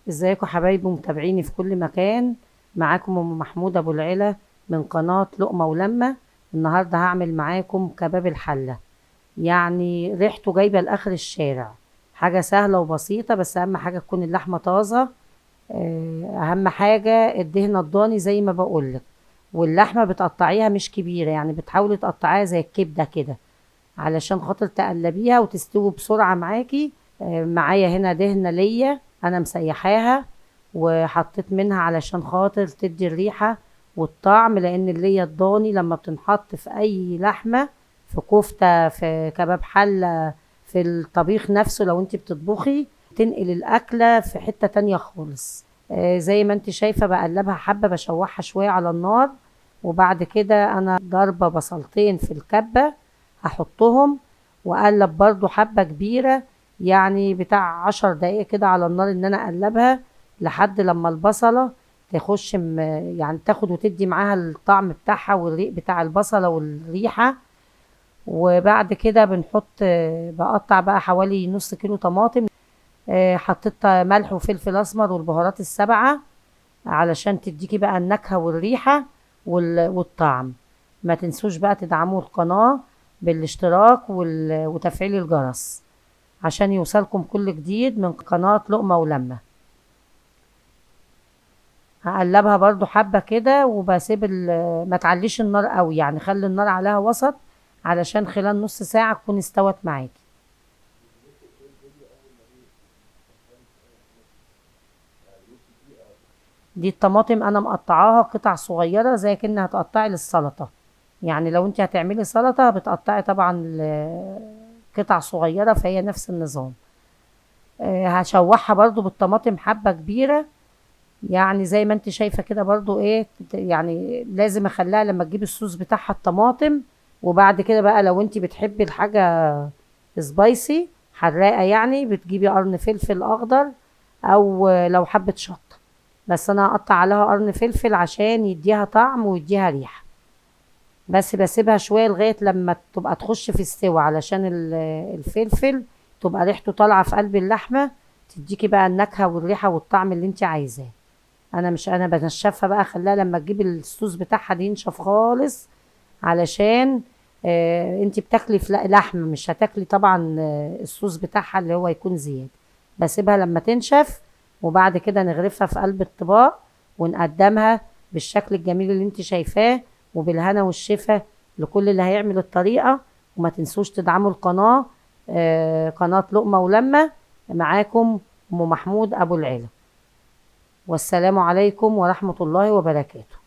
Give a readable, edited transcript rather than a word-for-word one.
ازيكم حبايبي ومتابعيني في كل مكان. معاكم ام محمود ابو العلا من قناة لقمة ولمة. النهاردة هعمل معاكم كباب الحلة، يعني ريحته جايبة لاخر الشارع. حاجة سهلة وبسيطة، بس اهم حاجة تكون اللحمة طازة. اهم حاجة الدهنة الضاني زي ما بقولك. واللحمة بتقطعيها مش كبيرة، يعني بتحاولي تقطعيها زي الكبدة كده علشان خاطر تقلبيها وتستوي بسرعة معاكي. معايا هنا دهنة ليا انا مسيحاها وحطيت منها علشان خاطر تدي الريحة والطعم، لان الليا الضاني لما بتنحط في اي لحمة، في كفتة، في كباب حلة، في الطبيخ نفسه، لو انت بتطبخي تنقل الاكلة في حتة تانية خالص. زي ما انت شايفة بقلبها حبة، بشوحها شوية على النار. وبعد كده انا ضاربة بصلتين في الكبة، هحطهم واقلب برضو حبة كبيرة، يعني بتاع 10 دقايق كده على النار، ان انا اقلبها لحد لما البصلة تخش يعني تاخد وتدي معاها الطعم بتاعها والريق بتاع البصلة والريحة. وبعد كده بنحط بقطع بقى حوالي نص كيلو طماطم. حطيت ملح وفلفل اسمر والبهارات السبعة علشان تديكي بقى النكهة والريحة والطعم. ما تنسوش بقى تدعموا القناة بالاشتراك وتفعيل الجرس عشان يوصلكم كل جديد من قناة لقمة ولمة. هقلبها برضو حبة كده وبسيب ما تعليش النار قوي، يعني خلي النار عليها وسط علشان خلال نص ساعة تكون استوت معاكي. دي الطماطم انا مقطعاها قطع صغيرة زي كأنها هتقطعي للسلطة. يعني لو انت هتعملي سلطة بتقطعي طبعا قطع صغيرة، فهي نفس النظام. هشوحها برضو بالطماطم حبة كبيرة، يعني زي ما انت شايفة كده برضو ايه، يعني لازم اخليها لما تجيب الصوص بتاعها الطماطم. وبعد كده بقى لو انت بتحبي الحاجة سبايسي حراقة، يعني بتجيبي قرن فلفل اخضر، او لو حبة شطة. بس انا هقطع عليها قرن فلفل عشان يديها طعم ويديها ريحة. بس بسيبها شوية لغاية لما تبقى تخش في السوا، علشان الفلفل تبقى ريحته طالعة في قلب اللحمة، تديكي بقى النكهة والريحة والطعم اللي انت عايزاه. انا بنشفها بقى، خليها لما تجيب الصوص بتاعها دي ينشف خالص، علشان انت بتاكلي في لحم، مش هتاكلي طبعا الصوص بتاعها اللي هو يكون زيادة. بسيبها لما تنشف، وبعد كده نغرفها في قلب الطباق ونقدمها بالشكل الجميل اللي انت شايفاه، وبالهنا والشفا لكل اللي هيعمل الطريقة. وما تنسوش تدعموا القناة، قناة لقمة ولمة. معاكم أم محمود أبو العلا، والسلام عليكم ورحمة الله وبركاته.